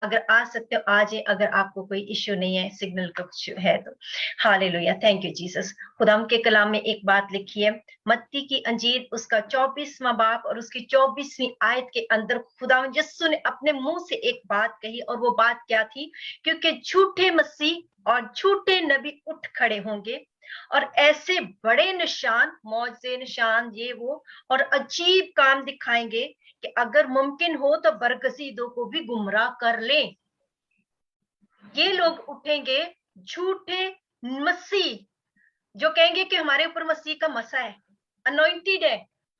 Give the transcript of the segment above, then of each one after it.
अगर आ सकते हो आ जाए, अगर आपको कोई इश्यू नहीं है, सिग्नल का कुछ है तो। Hallelujah, thank you Jesus. खुदाम के कलाम में एक बात लिखी है, मत्ती की अंजील उसका 24वां बाब और उसकी 24वीं आयत के अंदर खुदा यीशु ने अपने मुंह से एक बात कही, और वो बात क्या थी? क्योंकि झूठे मसीह और झूठे नबी उठ खड़े होंगे और ऐसे बड़े निशान, मौजे निशान, ये वो और अजीब काम दिखाएंगे कि अगर मुमकिन हो तो बरगसीदों को भी गुमराह कर लें। ये लोग उठेंगे, झूठे मसीह, जो कहेंगे कि हमारे ऊपर मसीह का मसा है, अनॉइंटेड है,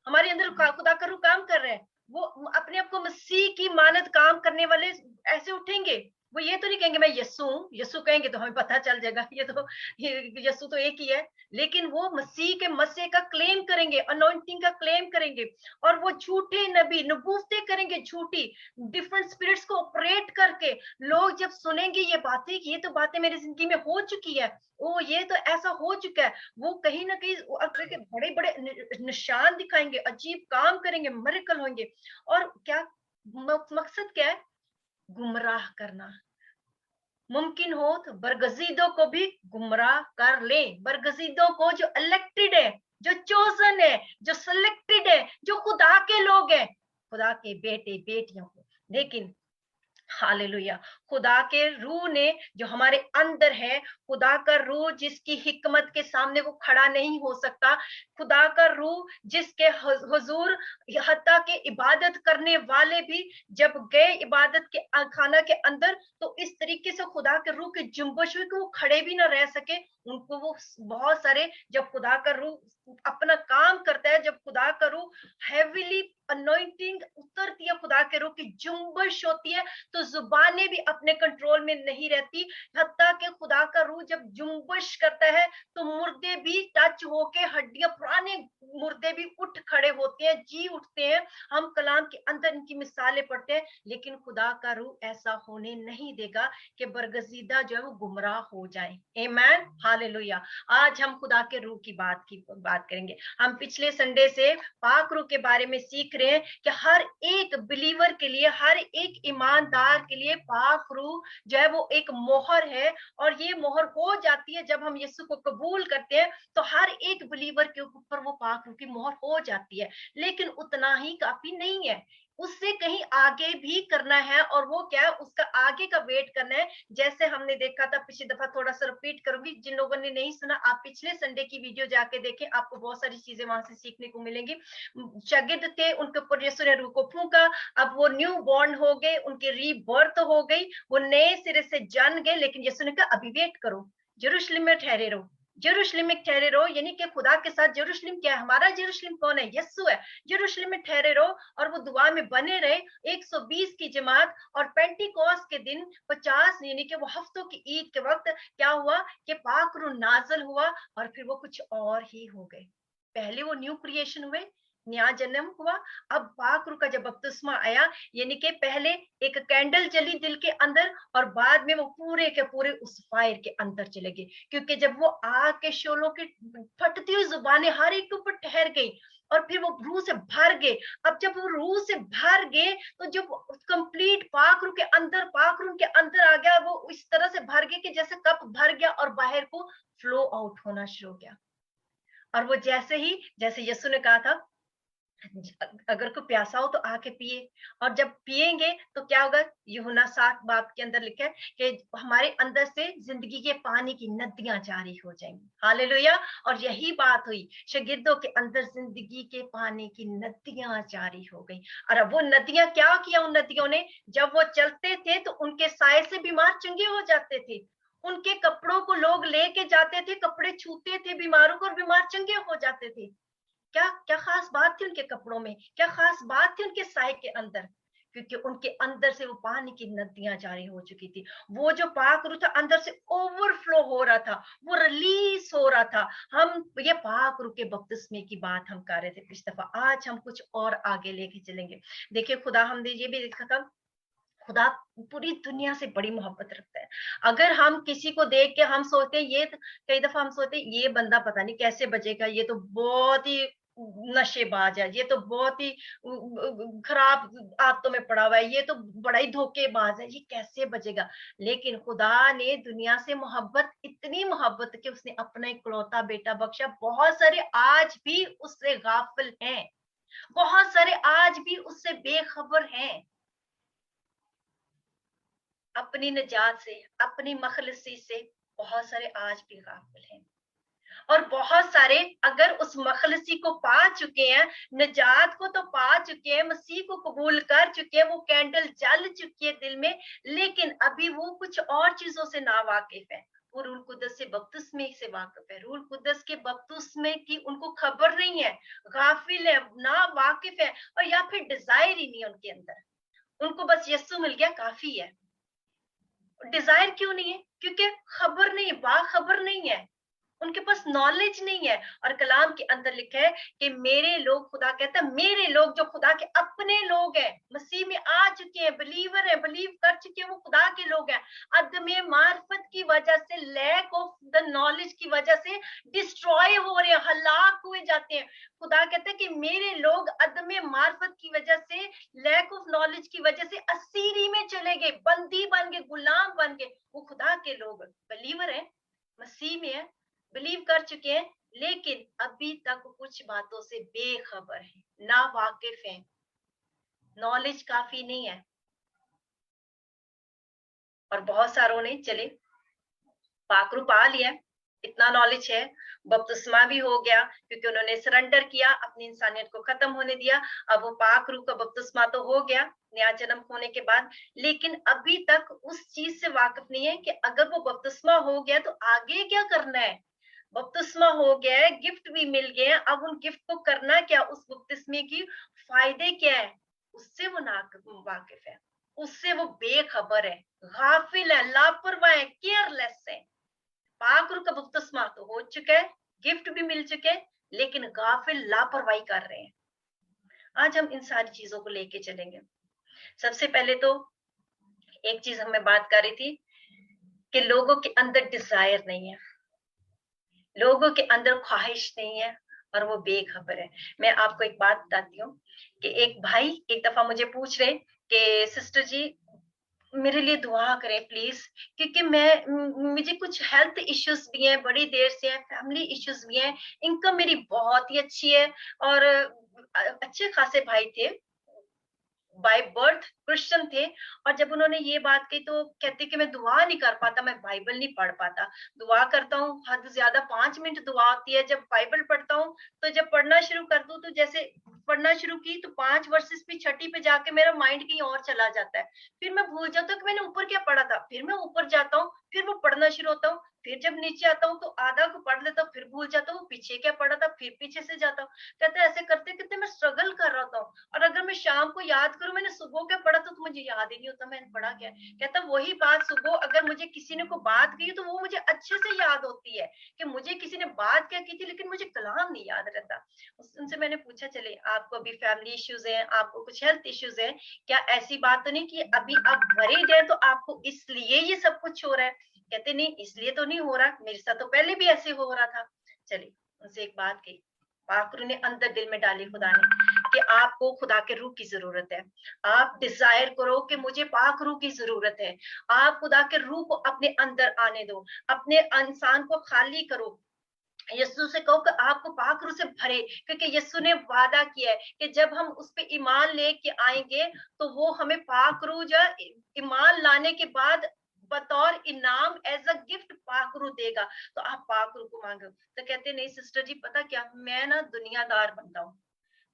हमारे अंदर खुदा का रूह काम कर रहा है, वो अपने आप को मसीह की मानद काम करने वाले ऐसे उठेंगे। वो ये तो नहीं कहेंगे मैं यस्सु हूँ, यस्सु कहेंगे तो हमें पता चल जाएगा यस्सु तो एक ही है, लेकिन वो मसीह के मसीह का क्लेम करेंगे, अनॉइंटिंग का क्लेम करेंगे, और वो झूठे नबी नबूवतें करेंगे, झूठी डिफरेंट स्पिरिट्स को ऑपरेट करके। लोग जब सुनेंगे ये बातें कि ये तो बातें मेरी जिंदगी में हो चुकी है, ओ ये तो ऐसा हो चुका है, वो कहीं ना कहीं बड़े बड़े निशान दिखाएंगे, अजीब काम करेंगे, मिरेकल होंगे। और क्या मकसद क्या है? गुमराह करना। मुमकिन हो तो बरगजीदों को भी गुमराह कर ले, बरगजीदों को जो इलेक्टेड है, जो चोजन है, जो सिलेक्टेड है, जो खुदा के लोग हैं, खुदा के बेटे बेटियों को। लेकिन हालेलुया, खुदा के रूह ने जो हमारे अंदर है, खुदा का रूह जिसकी हिकमत के सामने वो खड़ा नहीं हो सकता, खुदा का रूह जिसके हुजूर हत्ता के इबादत करने वाले भी जब गए इबादत के खाना के अंदर, तो इस तरीके से खुदा के रूह की जुम्बश हुई कि वो खड़े भी ना रह सके। उनको वो बहुत सारे, जब खुदा का रूह अपना काम करता है, जब खुदा का रूह हेवीली अनॉइंटिंग उतरती है, खुदा के रूह की जुम्बश होती है, तो जुबानें भी अपने कंट्रोल में नहीं रहती। हत्ता के खुदा का रूह जब जुम्बश करता है तो मुर्दे भी टच होके, हड्डियां, पुराने मुर्दे भी उठ खड़े होते हैं, जी उठते हैं। हम कलाम के अंदर इनकी मिसालें पढ़ते हैं, लेकिन खुदा का रूह ऐसा होने नहीं देगा कि बरगजीदा जो है वो गुमराह हो जाए। आमीन, हालेलुया। आज हम खुदा के रूह की बात करेंगे। हम पिछले संडे से पाक रूह के बारे में सीख रहे हैं कि हर एक बिलीवर के लिए, हर एक ईमानदार के लिए पाक रूह जो है वो एक मोहर है, और ये मोहर हो जाती है जब हम यीशु को कबूल करते हैं, तो हर एक बिलीवर के ऊपर वो पाक रूह की मोहर हो जाती है। लेकिन उतना ही काफी नहीं है, उससे कहीं आगे भी करना है, और वो क्या है, उसका आगे का वेट करना है। जैसे हमने देखा था पिछली दफा, थोड़ा सा रिपीट करूंगी, जिन लोगों ने नहीं सुना आप पिछले संडे की वीडियो जाके देखें, आपको बहुत सारी चीजें वहां से सीखने को मिलेंगी। शागिर्द थे, उनके ऊपर यीशु ने रूह को फूंका, अब वो न्यू बॉर्न हो गए, उनकी रीबर्थ हो गई, वो नए सिरे से जान गए। लेकिन यीशु ने कहा अभी वेट करो, यरूशलेम में ठहरे रहो, यरूशलेम में ठहरे रहो, यानी कि खुदा के साथ यरूशलेम क्या है, हमारा यरूशलेम कौन है? यीशु है। यरूशलेम में ठहरे रहो और वो दुआ में बने रहे। 120 की जमात, और पेंटिकॉस्ट के दिन 50, यानी कि वो हफ्तों की ईद के वक्त क्या हुआ कि पाक रूह नाज़िल हुआ, और फिर वो कुछ और ही हो गए। पहले वो न्यू क्रिएशन हुए, नया जन्म हुआ। अब पाक रूह का जब बपतिस्मा आया, यानी कि पहले एक कैंडल जली दिल के अंदर, और बाद में वो पूरे के पूरे उस फायर के अंदर चले गए, क्योंकि जब वो आग के शोलों की फटती हुई जुबानें हर एक के ऊपर ठहर गई, और फिर वो रूह से भर गए। अब जब वो रूह से भर गए, तो जब कंप्लीट पाक रूह के अंदर, पाक रूह के अंदर आ गया, वो इस तरह से भर गए कि जैसे कप भर गया और बाहर को फ्लो आउट होना शुरू हो गया। और वो जैसे ही, जैसे यीशु ने कहा था, अगर कोई प्यासा हो तो आके पिए, और जब पिएंगे तो क्या होगा? यूहन्ना 7 बाब के अंदर लिखा है कि हमारे अंदर से जिंदगी के पानी की नदियां जारी हो जाएंगी। हालेलुया। और यही बात हुई, शागिर्दों के अंदर जिंदगी के पानी की नदियां जारी हो गई। और अब वो नदियां क्या किया उन नदियों ने? जब वो चलते थे तो उनके साय से बीमार चंगे हो जाते थे, उनके कपड़ों को लोग लेके जाते थे, कपड़े छूते थे बीमारों को और बीमार चंगे हो जाते थे। क्या क्या खास बात थी उनके कपड़ों में? क्या खास बात थी उनके साय के अंदर? क्योंकि उनके अंदर से वो पानी की नदियां जारी हो चुकी थी। वो जो पाक रूह था अंदर से ओवरफ्लो हो रहा था, वो रिलीज हो रहा था। हम ये पाक रूह के बपतिस्मे की बात हम कर रहे थे पिछली दफा, आज हम कुछ और आगे लेके चलेंगे। देखिए खुदा, हमने ये भी देखा था, खुदा पूरी दुनिया से बड़ी मोहब्बत रखता है। अगर हम किसी को देख के हम सोचते हैं, ये कई दफा हम सोचते हैं ये बंदा पता नहीं कैसे बचेगा, ये तो बहुत ही नशेबाज है, ये तो बहुत ही खराब आदतों में पड़ा हुआ है, ये तो बड़ा ही धोखेबाज है, ये कैसे बचेगा। लेकिन खुदा ने दुनिया से मोहब्बत, इतनी मोहब्बत कि उसने अपना इकलौता बेटा बख्शा। बहुत सारे आज भी उससे गाफिल हैं, बहुत सारे आज भी उससे बेखबर हैं, अपनी निजात से, अपनी मखलसी से बहुत सारे आज भी गाफिल हैं। और बहुत सारे अगर उस मखलसी को पा चुके हैं, निजात को तो पा चुके हैं, मसीह को कबूल कर चुके हैं, वो कैंडल जल चुकी है दिल में, लेकिन अभी वो कुछ और चीजों से ना वाकिफ है। वो रूल कुदस से बपतिस्मे से वाकिफ है, रूल कुदस के बपतिस्मे की उनको खबर नहीं है, गाफिल है, ना वाकिफ है, और या फिर डिजायर ही नहीं है उनके अंदर। उनको बस यीशु मिल गया काफी है। डिजायर क्यों नहीं है? क्योंकि खबर नहीं, बाखबर नहीं है, उनके पास नॉलेज नहीं है। और कलाम के अंदर लिखा है कि मेरे लोग, खुदा कहता है मेरे लोग, जो खुदा के अपने लोग हैं, मसीह में आ चुके हैं, बिलीवर हैं, बिलीव कर चुके हैं, वो खुदा के लोग हैं, अदम मार्फत की वजह से, लैक ऑफ द नॉलेज की वजह से डिस्ट्रॉय हो रहे हैं, हलाक हुए जाते हैं। खुदा कहता है कि मेरे लोग अदम मार्फत की वजह से, लैक ऑफ नॉलेज की वजह से असीरी में चले गए, बंदी बन गए, गुलाम बन गए। वो खुदा के लोग बिलीवर हैं, मसीह में है, बिलीव कर चुके हैं, लेकिन अभी तक कुछ बातों से बेखबर है, ना वाकिफ है, नॉलेज काफी नहीं है। और बहुत सारों ने चले पाकरू पा लिया, इतना नॉलेज है, बपतिस्मा भी हो गया क्योंकि उन्होंने सरेंडर किया, अपनी इंसानियत को खत्म होने दिया। अब वो पाकरू का बपतिस्मा तो हो गया नया जन्म होने के बाद, लेकिन अभी तक उस चीज से वाकिफ नहीं है कि अगर वो बपतिस्मा हो गया तो आगे क्या करना है। बपतिस्मा हो गया है, गिफ्ट भी मिल गए हैं, अब उन गिफ्ट को करना क्या, उस बपतिस्मे की फायदे क्या है, उससे वो ना वाकिफ है, उससे वो बेखबर है, गाफिल है, लापरवाह है, केयरलेस है। पाक का बपतिस्मा तो हो चुका है, गिफ्ट भी मिल चुके हैं, लेकिन गाफिल, लापरवाही कर रहे हैं। आज हम इन सारी चीजों को लेके चलेंगे। सबसे पहले तो एक चीज हमें बात कर रही थी कि लोगों के अंदर डिजायर नहीं है, लोगों के अंदर ख्वाहिश नहीं है, और वो बेखबर है। मैं आपको एक बात बताती हूँ कि एक भाई एक दफा मुझे पूछ रहे कि सिस्टर जी मेरे लिए दुआ करें प्लीज, क्योंकि मुझे कुछ हेल्थ इश्यूज भी हैं, बड़ी देर से है, फैमिली इश्यूज भी हैं, इनकम मेरी बहुत ही अच्छी है, और अच्छे खासे भाई थे, बाय बर्थ क्रिश्चियन थे। और जब उन्होंने ये बात कही तो कहते कि मैं दुआ नहीं कर पाता, मैं बाइबल नहीं पढ़ पाता। दुआ करता हूँ हद ज्यादा 5 मिनट दुआ होती है, जब बाइबल पढ़ता हूँ तो जब पढ़ना शुरू कर दूं तो जैसे पढ़ना शुरू की तो 5 वर्सेस पे छठी पे जाके मेरा माइंड कहीं और चला जाता है, फिर मैं भूल जाता हूँ कि मैंने ऊपर क्या पढ़ा था, फिर मैं ऊपर जाता हूँ, फिर वो पढ़ना शुरू होता हूँ, फिर जब नीचे आता हूँ तो आधा को पढ़ लेता हूँ, फिर भूल जाता हूँ पीछे क्या पढ़ा था, फिर पीछे से जाता हूँ। कहते ऐसे करते करते मैं स्ट्रगल कर रहा था, और अगर मैं शाम को याद करूं मैंने सुबह क्या पढ़ा था तो मुझे याद ही नहीं होता मैंने पढ़ा क्या। कहता वही बात सुबह अगर मुझे किसी ने को बात की तो वो मुझे अच्छे से याद होती है कि मुझे किसी ने बात क्या की थी, लेकिन मुझे कलाम नहीं याद रहता। उनसे मैंने पूछा चले आपको अभी फैमिली इश्यूज हैं, आपको कुछ हेल्थ इश्यूज हैं, क्या ऐसी बात तो नहीं कि अभी आप वरीड है तो आपको इसलिए ये सब कुछ हो रहा है। कहते नहीं इसलिए तो नहीं हो रहा, मेरे साथ तो पहले भी ऐसे हो रहा था। चलिए उनसे एक बात की, पाकरू ने अंदर दिल में डाली खुदा ने कि आपको खुदा के रूह की जरूरत है। आप डिजायर करो कि मुझे पाक रूह की जरूरत है, आप खुदा के रूह को अपने अंदर आने दो, अपने इंसान को खाली करो। यीशु से कहो कि आपको पाक रूह से भरे, क्योंकि यीशु ने वादा किया है कि जब हम उस पे ईमान लेके आएंगे तो वो हमें पाक रूह जो ईमान लाने के बाद बतौर इनाम एज अ गिफ्ट पाक रूह देगा। तो आप पाक रूह को मांगो। तो कहते नहीं सिस्टर जी पता क्या, मैं ना दुनियादार बनता हूँ,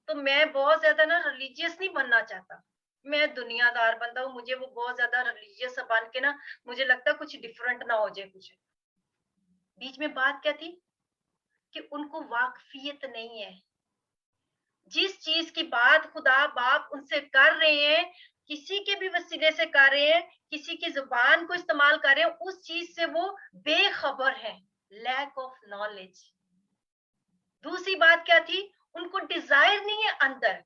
तो मैं बहुत ज्यादा ना रिलीजियस नहीं बनना चाहता, मैं दुनियादार बनता हूँ, मुझे वो बहुत ज्यादा रिलीजियस बन के ना मुझे लगता है कुछ डिफरेंट ना हो जाए कुछ। बीच में बात क्या थी कि उनको वाकफियत नहीं है, जिस चीज की बात खुदा बाप उनसे कर रहे हैं, किसी के भी वसीले से कर रहे हैं, किसी की जुबान को इस्तेमाल कर रहे हैं, उस चीज से वो बेखबर है, लैक ऑफ नॉलेज। दूसरी बात क्या थी, उनको डिजायर नहीं है अंदर।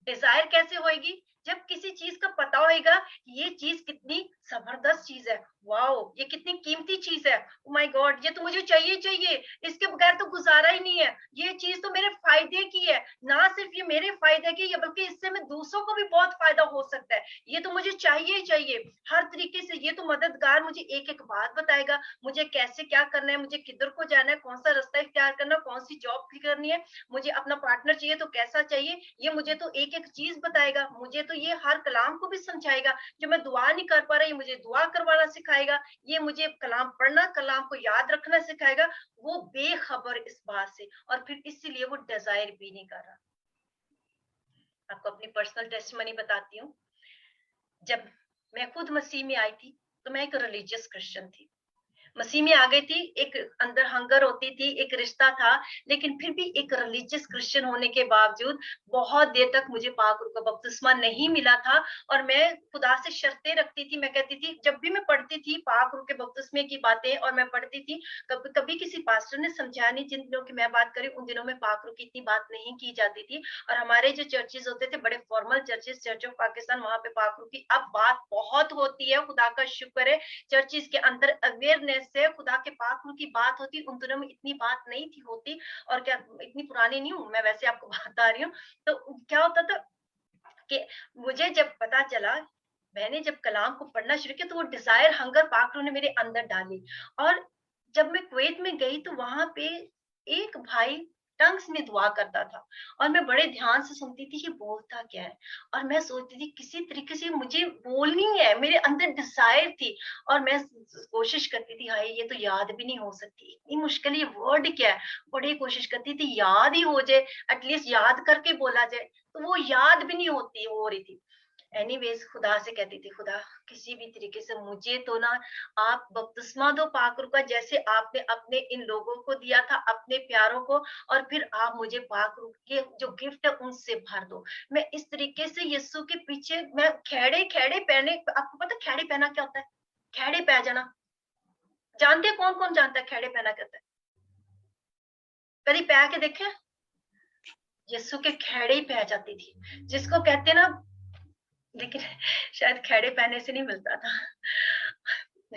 डिजायर कैसे होएगी, जब किसी चीज का पता होएगा ये चीज कितनी जबरदस्त चीज है, वाओ, ये कितनी कीमती चीज है। ओ माय गॉड, ये तो मुझे चाहिए चाहिए, इसके बगैर तो गुजारा ही नहीं है। ये चीज तो मेरे फायदे की है, ना सिर्फ ये मेरे फायदे की है, बल्कि इससे मैं दूसरों को भी बहुत फायदा हो सकता है। ये तो मुझे चाहिए ही चाहिए हर तरीके से। ये तो मददगार मुझे एक एक बात बताएगा, मुझे कैसे क्या करना है, मुझे किधर को जाना है, कौन सा रास्ता इख्तियार करना है, कौन सी जॉब करनी है, मुझे अपना पार्टनर चाहिए तो कैसा चाहिए, ये मुझे तो एक एक चीज बताएगा। मुझे तो ये हर कलाम को भी समझाएगा। जो मैं दुआ नहीं कर पा रहा, ये मुझे दुआ करवाना सिखाएगा। ये मुझे कलाम पढ़ना, कलाम को याद रखना सिखाएगा। वो बेखबर इस बात से, और फिर इसीलिए वो डिजायर भी नहीं कर रहा। आपको अपनी पर्सनल टेस्टिमनी बताती हूँ। जब मैं खुद मसीह में आई थी, तो मैं एक रिलीजियस क्रिश्चियन थी। मसीह में आ गई थी, एक अंदर हंगर होती थी, एक रिश्ता था, लेकिन फिर भी एक रिलीजियस क्रिश्चियन होने के बावजूद बहुत देर तक मुझे पाक रूह का बपतिस्मा नहीं मिला था। और मैं खुदा से शर्तें रखती थी। मैं कहती थी, जब भी मैं पढ़ती थी पाक रूह के बपतिस्मे की बातें, और मैं पढ़ती थी, कभी कभी किसी पास्टर ने समझाया नहीं। जिन दिनों की मैं बात करी, उन दिनों में पाक रूह की इतनी बात नहीं की जाती थी। और हमारे जो चर्चेज होते थे, बड़े formal churches, church of Pakistan, वहां पे पाक रूह की अब बात बहुत होती है, खुदा का शुक्र है। चर्चिस के अंदर अवेयरनेस से खुदा के पाक रूह की बात होती। उन दिनों में इतनी बात नहीं थी होती। और क्या, इतनी पुरानी नहीं हूं मैं, वैसे आपको बता रही हूँ। तो क्या होता था कि मुझे जब पता चला, मैंने जब कलाम को पढ़ना शुरू किया, तो वो डिजायर, हंगर पाक रूह ने मेरे अंदर डाली। और जब मैं कुवैत में गई, तो वहां पे एक भाई टंग्स में दुआ करता था, और मैं बड़े ध्यान से सुनती थी ये बोलता क्या है। और मैं सोचती थी किसी तरीके से मुझे बोलनी है, मेरे अंदर डिजायर थी। और मैं कोशिश करती थी, हाय ये तो याद भी नहीं हो सकती, इतनी मुश्किल, ये वर्ड क्या है। बड़ी कोशिश करती थी याद ही हो जाए, एटलीस्ट याद करके बोला जाए। तो वो याद भी नहीं होती हो रही थी। एनीवेज, खुदा से कहती थी, खुदा किसी भी तरीके से मुझे तो ना आप बपतिस्मा दो पाक रूह का, जैसे आपने अपने इन लोगों को दिया था, अपने प्यारों को। और फिर आप मुझे पाक रूह के जो गिफ्ट है उनसे भर दो। मैं इस तरीके से यीशु के पीछे, मैं खेड़े खेड़े पहने, आपको पता खेड़े पहना क्या होता है? खेड़े पह जाना, जानते हैं? कौन कौन जानता है खेड़े पहना क्या होता है? कभी पह के देखे? यीशु के खेड़े ही पह जाती थी, जिसको कहते हैं ना। लेकिन शायद खेड़े पहनने से नहीं मिलता था।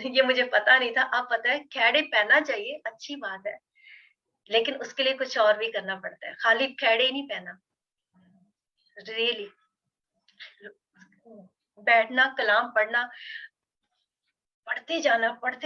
ये मुझे पता नहीं था, अब पता है। खेड़े पहनना चाहिए, अच्छी बात है, लेकिन उसके लिए कुछ और भी करना पड़ता है, खाली खेड़े ही नहीं पहना। रियली बैठना, कलाम पढ़ना, पढ़ते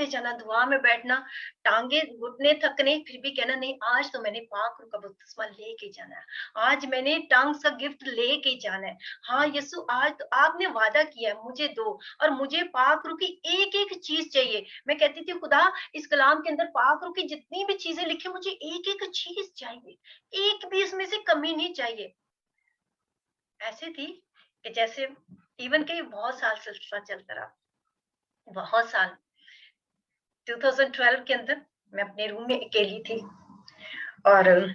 जाना, दुआ में बैठना, टांगे घुटने थकने, फिर भी कहना नहीं, आज तो मैंने पाक रूह का बपतिस्मा लेके जाना है, आज मैंने टंग्स का गिफ्ट लेके जाना है। हाँ यीशु, आज तो आपने वादा किया है, मुझे दो। और मुझे पाक रूह की एक एक चीज चाहिए। मैं कहती थी, खुदा इस कलाम के अंदर पाक रूह की जितनी भी चीजें लिखी, मुझे एक एक चीज चाहिए, एक भी इसमें से कमी नहीं चाहिए। ऐसे थी कि जैसे इवन के बहुत साल सिलसिला चलता रहा, बहुत साल। 2012 के अंदर मैं अपने रूम में अकेली थी। और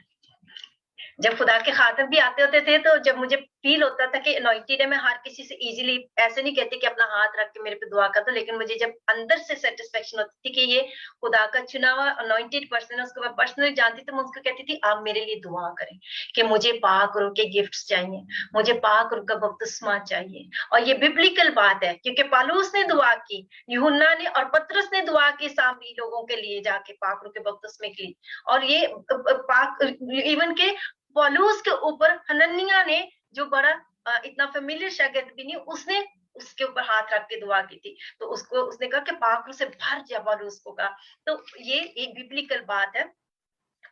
जब खुदा के खातर भी आते होते थे, तो जब मुझे फील होता था कि अनॉइंटेड है, मैं हर किसी से इजीली ऐसे नहीं कहती कि अपना हाथ रख के मेरे पे दुआ कर दो, लेकिन मुझे जब अंदर से सेटिस्फेक्शन होती थी कि ये खुदा का चुना हुआ अनॉइंटेड पर्सन है, उसको मैं पर्सनली जानती, तो मैं उसको कहती थी, आप मेरे लिए दुआ करें कि मुझे पाक रूह के गिफ्ट्स चाहिए, मुझे पाक रूह का बपतिस्मा चाहिए। और ये बिब्लिकल बात है, क्योंकि पालूस ने दुआ की, यूहन्ना ने और पतरस ने दुआ की सामरी लोगों के लिए जाके पाक रूह के बपतिस्मे के लिए। और ये पाक इवन के पौलुस के ऊपर हनन्याह ने, जो बड़ा इतना फेमिलियर शागिर्द भी नहीं, उसने उसके ऊपर हाथ रख के दुआ की थी। तो उसको उसने कहा कि पाक रूह से भर जा, पौलुस को कहा। तो ये एक बिब्लिकल बात है।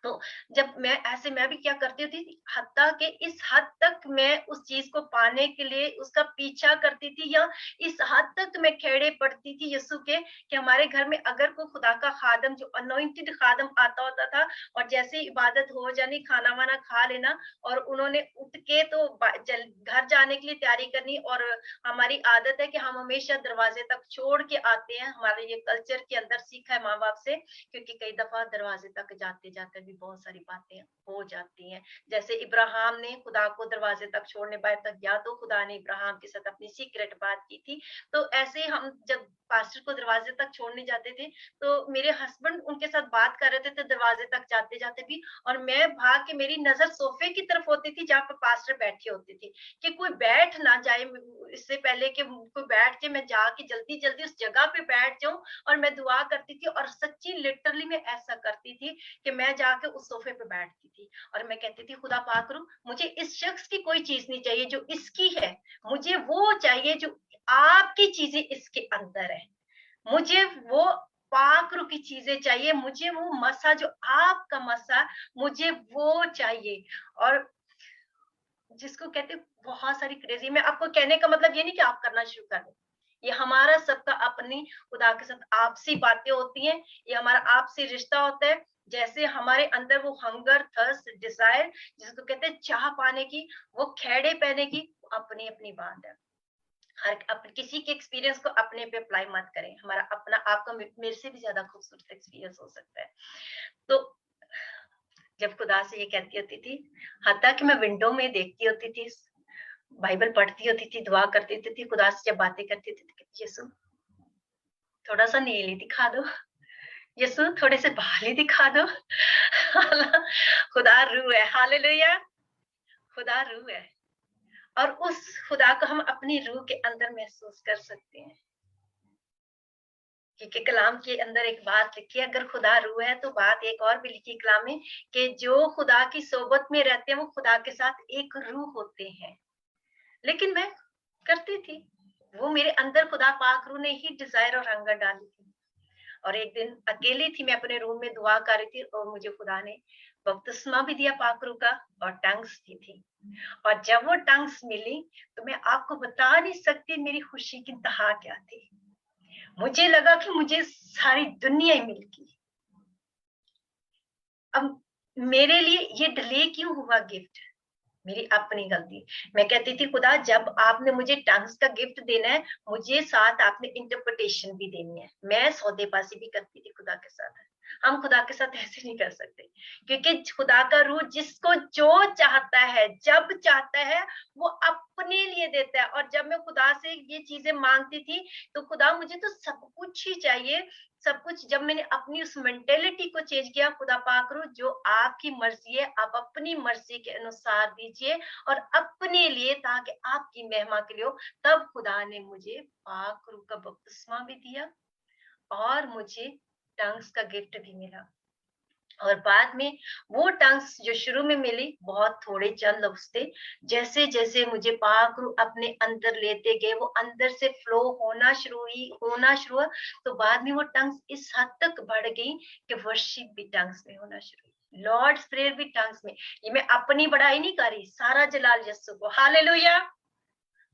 तो जब मैं ऐसे, मैं भी क्या करती थी, हत्ता के इस हद तक मैं उस चीज को पाने के लिए उसका पीछा करती थी, या इस हद तक मैं खेड़े पड़ती थी यीशु के, कि हमारे घर में अगर कोई खुदा का खादम, जो अनॉइंटेड खादम आता होता था, और जैसे इबादत हो जानी, खाना वाना खा लेना, और उन्होंने उठ के तो घर जाने के लिए तैयारी करनी। और हमारी आदत है कि हम हमेशा दरवाजे तक छोड़ के आते हैं, हमारे ये कल्चर के अंदर सीखा है माँ बाप से, क्योंकि कई दफा दरवाजे तक जाते जाते भी बहुत सारी बातें हो जाती हैं। जैसे इब्राहिम ने खुदा को दरवाजे तक छोड़ने पाए तक, या तो खुदा ने इब्राहिम के साथ अपनी सीक्रेट बात की थी। तो ऐसे हम जब पास्टर को दरवाजे तक छोड़ने जाते थे, तो मेरे हस्बैंड उनके साथ बात कर रहे थे दरवाजे तक जाते जाते भी, और मैं भाग के, मेरी नजर सोफे की तरफ होती थी जहाँ पर पास्टर बैठे होते थे, कि कोई बैठ ना जाए इससे पहले कि कोई बैठ जाए, मैं जाके जल्दी जल्दी उस जगह पे बैठ जाऊं और मैं दुआ करती थी। और सच्ची लिटरली मैं ऐसा करती थी कि मैं जाके उस सोफे पे बैठती थी और मैं कहती थी, खुदा पाक करूं, मुझे इस शख्स की कोई चीज नहीं चाहिए जो इसकी है, मुझे वो चाहिए जो आपकी चीजें इसके अंदर है। मुझे वो पाक रूह की चीजें चाहिए, मुझे वो मसा जो आपका मसा, मुझे वो चाहिए। और जिसको कहते हैं बहुत सारी क्रेजी, मैं आपको कहने का मतलब ये नहीं कि आप करना शुरू कर दो, ये हमारा सबका अपनी खुदा के साथ आपसी बातें होती हैं, ये हमारा आपसी रिश्ता होता है। जैसे हमारे अंदर वो हंगर, थर्स्ट, डिजायर, जिसको कहते हैं चाह पाने की, वो खेड़े पहने की, अपनी अपनी बात है। हर किसी के एक्सपीरियंस को अपने पे अप्लाई मत करें, हमारा अपना, आपका मेरे से भी ज्यादा खूबसूरत एक्सपीरियंस हो सकता है। तो जब खुदा से ये कहती होती थी, हत्ता कि मैं विंडो में देखती होती थी, बाइबल पढ़ती होती थी, दुआ करती होती थी, खुदा से जब बातें करती थी, यीशु थोड़ा सा नील ही दिखा दो, यीशु थोड़े से बाल ही दिखा दो। खुदा रूह है, हालेलुया, खुदा रूह है। और उस खुदा को हम अपनी रूह के अंदर महसूस कर सकते हैं, क्योंकि कलाम के अंदर एक बात लिखी है, अगर खुदा रूह है तो बात एक और भी लिखी कलाम में कि जो खुदा की सोबत में रहते हैं वो खुदा के साथ एक रूह होते हैं। लेकिन मैं करती थी, वो मेरे अंदर खुदा पाक रूह ने ही डिजायर और हंगर डाली थी। और एक दिन अकेली थी, मैं अपने रूम में दुआ कर रही थी और मुझे खुदा ने बपतिस्मा भी दिया पाक रूह का, और टंग्स दी थी। और जब वो टंग्स मिली तो मैं आपको बता नहीं सकती मेरी खुशी की इंतहा क्या थी। मुझे लगा कि मुझे सारी दुनिया ही मिल गई। अब मेरे लिए ये डिले क्यों हुआ गिफ्ट, मेरी अपनी गलती। मैं कहती थी, खुदा जब आपने मुझे टंग्स का गिफ्ट देना है, मुझे साथ आपने इंटरप्रिटेशन भी देनी है। मैं सौदेबाजी भी करती थी खुदा के साथ। हम खुदा के साथ ऐसे नहीं कर सकते, क्योंकि खुदा का रूह जिसको जो चाहता है, जब चाहता है, वो अपने लिए देता है। और जब मैं खुदा से ये चीजें मांगती थी, तो खुदा मुझे तो सब कुछ ही चाहिए, सब कुछ। जब मैंने अपनी उस मेंटेलिटी को चेंज किया, खुदा पाक रूह जो आपकी मर्जी है आप अपनी मर्जी के अनुसार दीजिए और अपने लिए, ताकि आपकी महिमा के लिए हो। तब खुदा ने मुझे पाक रूह का बपतिस्मा भी दिया और मुझे टंग्स का गिफ्ट भी मिला। और बाद में वो टंग्स जो शुरू में मिली, बहुत थोड़े चंद लफ्ज थे, जैसे जैसे मुझे पाक रूह अपने अंदर लेते गए, वो अंदर से फ्लो होना शुरू हुआ। तो बाद में वो टंग्स इस हद तक बढ़ गई कि वर्शिप भी टंग्स में होना शुरू हुई, लॉर्ड्स प्रेयर भी टंग्स में। ये मैं अपनी बड़ाई नहीं कर रही, सारा जलाल यीशु को। Hallelujah,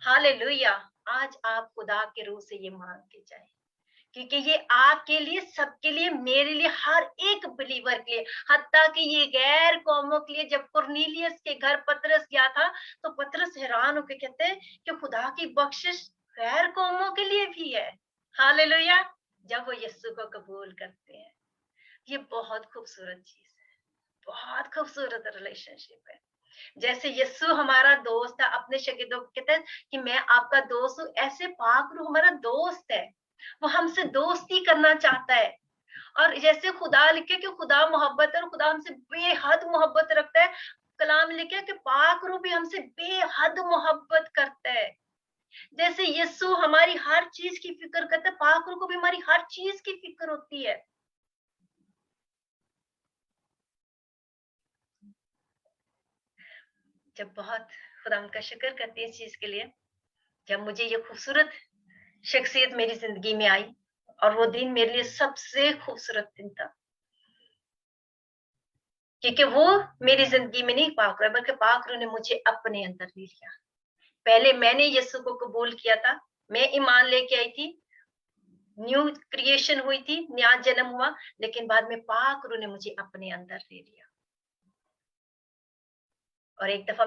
hallelujah. आज आप खुदा के रूह से ये मांग के जाए, क्योंकि ये आपके लिए, सबके लिए, मेरे लिए, हर एक बिलीवर के लिए, हत्ता कि ये गैर कौमों के लिए। जब कुरनीलियस के घर पतरस गया था, तो पतरस हैरान होकर कहते हैं कि खुदा की बख्शिश गैर कौमों के लिए भी है। हालेलुया, जब वो यीशु को कबूल करते हैं। ये बहुत खूबसूरत चीज है, बहुत खूबसूरत रिलेशनशिप है। जैसे यीशु हमारा दोस्त है, अपने शागिर्दों को कहते हैं कि मैं आपका दोस्त हूँ, ऐसे पाक रूह हमारा दोस्त है, वो हमसे दोस्ती करना चाहता है। और जैसे खुदा लिखे कि खुदा मोहब्बत है और खुदा हमसे बेहद मोहब्बत रखता है, कलाम लिखे कि पाक रूह भी हमसे बेहद मोहब्बत करता है। जैसे यीशु हमारी हर चीज की फिक्र करता है, पाक रूह को भी हमारी हर चीज की फिक्र होती है। जब बहुत खुदा का शुक्र करती है इस चीज के लिए, जब मुझे ये खूबसूरत शख्सियत मेरी जिंदगी में आई, और वो दिन मेरे लिए सबसे खूबसूरत दिन था, क्योंकि वो मेरी जिंदगी में नहीं पाक रूह, बल्कि पाक रूह ने मुझे अपने अंदर ले लिया। पहले मैंने यीशु को कबूल किया था, मैं ईमान लेके आई थी, न्यू क्रिएशन हुई थी, नया जन्म हुआ, लेकिन बाद में पाक रूह ने मुझे अपने अंदर ले लिया। और एक दफा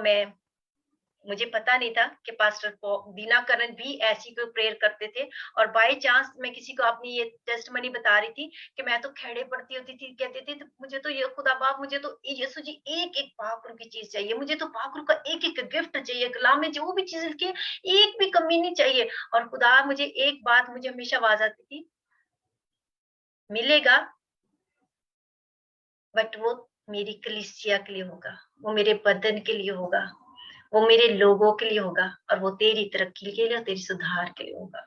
मुझे पता नहीं था कि पास्टर दीनाकरण भी ऐसी कोई प्रेयर करते थे। और बाय चांस मैं किसी को अपनी ये टेस्टमनी बता रही थी कि मैं तो खेड़े पड़ती होती थी, कहती थी, तो मुझे तो ये खुदा बाप, मुझे तो यीशु जी एक एक पाकरू की चीज चाहिए, मुझे तो पाकरू का एक एक गिफ्ट चाहिए, कलाम में जो भी चीज लिखी है एक भी कमी नहीं चाहिए। और खुदा मुझे एक बात, मुझे हमेशा आवाज आती थी, मिलेगा, बट वो मेरी कलीसिया के लिए होगा, वो मेरे बदन के लिए होगा, वो मेरे लोगों के लिए होगा, और वो तेरी तरक्की के लिए और तेरी सुधार के लिए होगा।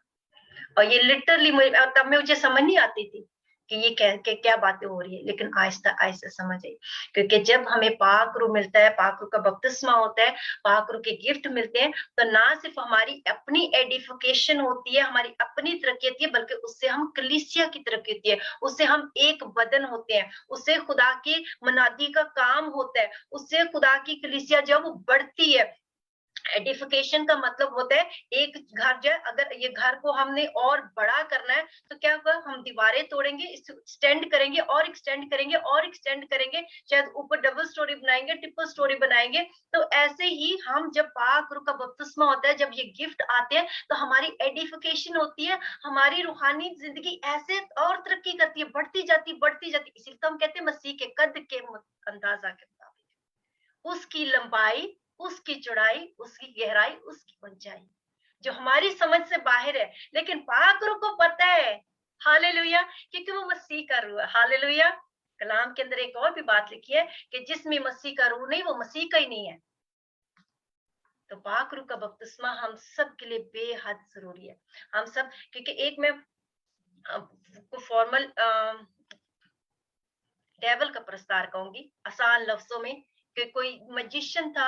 और ये लिटरली तब में मुझे समझ नहीं आती थी कि ये क्या बातें हो रही है, लेकिन आहिस्ता आहिस्ता समझ आई। क्योंकि जब हमें पाक रूह मिलता है, पाक रूह का बपतिस्मा होता है, पाक रूह के गिफ्ट मिलते हैं, तो ना सिर्फ हमारी अपनी एडिफिकेशन होती है, हमारी अपनी तरक्की होती है, बल्कि उससे हम कलीसिया की तरक्की होती है, उससे हम एक बदन होते हैं, उससे खुदा की मनादी का काम होता है, उससे खुदा की कलीसिया जो वो बढ़ती है। एडिफिकेशन का मतलब होता है एक घर जो है, अगर ये घर को हमने और बड़ा करना है तो क्या होगा, हम दीवारें तोड़ेंगे, एक्सटेंड करेंगे और एक्सटेंड करेंगे और एक्सटेंड करेंगे, शायद ऊपर डबल स्टोरी बनाएंगे, ट्रिपल स्टोरी बनाएंगे। तो ऐसे ही हम जब पाक रूह का बपतिस्मा होता है, जब ये गिफ्ट आते हैं, तो हमारी एडिफिकेशन होती है, हमारी रूहानी जिंदगी ऐसे और तरक्की करती है, बढ़ती जाती। इसीलिए तो हम कहते हैं मसीह के कद के अंदाजा के मुताबिक उसकी लंबाई, उसकी चौड़ाई, उसकी गहराई, उसकी ऊंचाई, जो हमारी समझ से बाहर है, लेकिन पाक रूह को पता है। हालेलुया, क्योंकि वो मसीह का रूह है। हालेलुया। कलाम के अंदर एक और भी बात लिखी है कि जिसमें मसीह का रूह नहीं, वो मसीह का ही नहीं है। तो पाक रूह का बपतिस्मा हम सब के लिए बेहद जरूरी है। हम सब, क्योंकि एक मैं फॉर्मल डेविल का प्रस्तार कहूंगी आसान लफ्जों में, कि कोई मजिशियन था,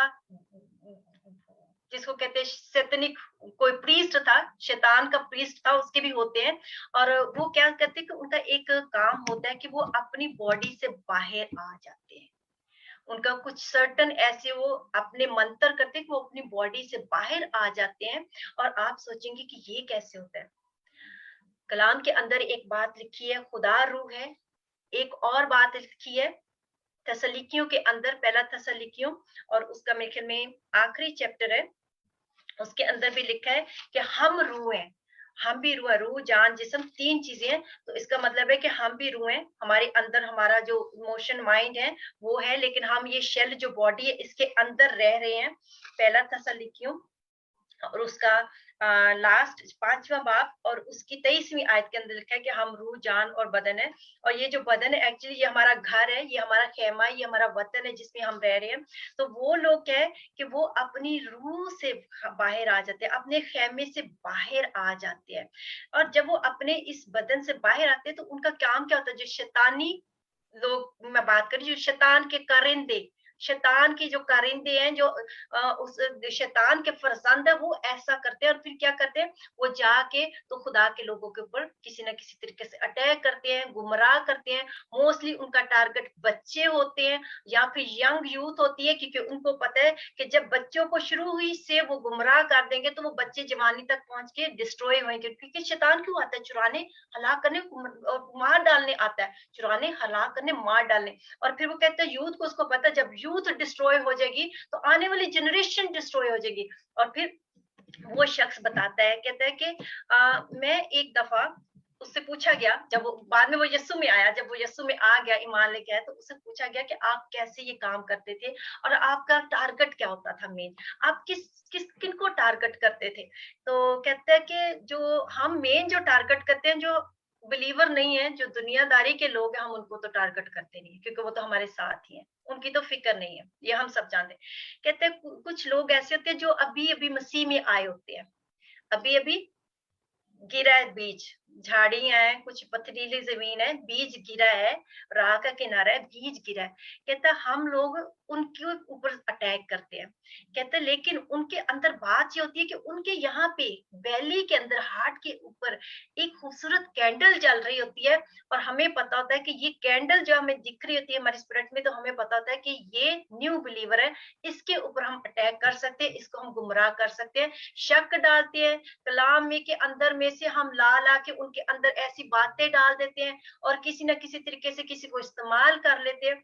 जिसको कहते हैं शैतानिक, कोई प्रीस्ट था, शैतान का प्रीस्ट था, उसके भी होते हैं। और वो क्या कहते हैं कि उनका एक काम होता है कि वो अपनी बॉडी से बाहर आ जाते हैं। उनका कुछ सर्टन ऐसे वो अपने मंत्र करते हैं कि वो अपनी बॉडी से बाहर आ जाते हैं। और आप सोचेंगे कि ये कैसे होता है। कलाम के अंदर एक बात लिखी है, खुदा रूह है। एक और बात लिखी है तसलीकियों के अंदर, पहला तसलीकियों और उसका मेरे ख्याल में आखिरी चैप्टर है, उसके अंदर भी लिखा है कि हम रूह हैं। हम भी रूह है, रूह जान जिस्म तीन चीजें हैं। तो इसका मतलब है कि हम भी रूह हैं, हमारे अंदर हमारा जो इमोशन माइंड है वो है, लेकिन हम ये शेल जो बॉडी है इसके अंदर रह रहे हैं। पहला तसलीकियों और उसका लास्ट 5वां बाब और उसकी 23वीं आयत के अंदर लिखा है कि हम रूह जान और बदन है। और ये जो बदन है एक्चुअली ये हमारा घर है, ये हमारा खेमा है, ये हमारा वतन है जिसमें हम रह रहे हैं। तो वो लोग क्या है कि वो अपनी रूह से बाहर आ जाते हैं, अपने खेमे से बाहर आ जाते हैं। और जब वो अपने इस बदन से बाहर आते हैं तो उनका काम क्या होता है, जो शैतानी लोग मैं बात करी, जो शैतान के कारिंदे, शैतान की जो कारिंदे हैं, जो उस शैतान के फरजंद है, वो ऐसा करते हैं। और फिर क्या करते हैं, वो जाके तो खुदा के लोगों के ऊपर किसी ना किसी तरीके से अटैक करते हैं, गुमराह करते हैं। मोस्टली उनका टारगेट बच्चे होते हैं या फिर यंग यूथ होती है, क्योंकि उनको पता है कि जब बच्चों को शुरू हुई से वो गुमराह कर देंगे तो वो बच्चे जवानी तक पहुंच के डिस्ट्रॉय होंगे। क्योंकि शैतान क्यों आता है, चुराने, हलाक करने और मार डालने आता है, चुराने, हलाक करने, मार डालने। और फिर वो कहते हैं यूथ को, उसको पता है जब यूथ डिस्ट्रॉय हो जाएगी तो आने वाली जनरेशन डिस्ट्रॉय हो जाएगी। और फिर वो शख्स बताता है, कहता है कि मैं एक दफा उससे पूछा गया, जब वो बाद में वो यस्सु में आया, जब वो यस्सु में आ गया, ईमान लेके आया, तो उससे पूछा गया कि आप कैसे ये काम करते थे और आपका टारगेट क्या होता था मेन, आप किन को टारगेट करते थे। तो कहते हैं कि जो हम मेन जो टारगेट करते हैं, जो बिलीवर नहीं है, जो दुनियादारी के लोग हैं, हम उनको तो टारगेट करते नहीं है, क्योंकि वो तो हमारे साथ ही हैं, उनकी तो फिक्र नहीं है, ये हम सब जानते हैं। कहते हैं कुछ लोग ऐसे होते हैं जो अभी अभी मसीह में आए होते हैं, अभी अभी गिरा है बीज, झाड़ियां है, कुछ पथरीली जमीन है, बीज गिरा है, राह का किनारा है, बीज गिरा है। कहता है हम लोग उनके ऊपर अटैक करते हैं। कहते हैं लेकिन उनके अंदर बात ये होती है कि उनके यहाँ पे बैली के अंदर, हार्ट के ऊपर एक खूबसूरत कैंडल जल रही होती है। और हमें पता होता है कि ये कैंडल जो हमें दिख रही होती है हमारी स्पिरिट में, तो हमें पता होता है कि ये न्यू बिलीवर है, इसके ऊपर हम अटैक कर सकते हैं, इसको हम गुमराह कर सकते हैं, शक डालते हैं कलाम में के अंदर में से, हम ला ला के उनके अंदर ऐसी बातें डाल देते हैं और किसी ना किसी तरीके से किसी को इस्तेमाल कर लेते हैं।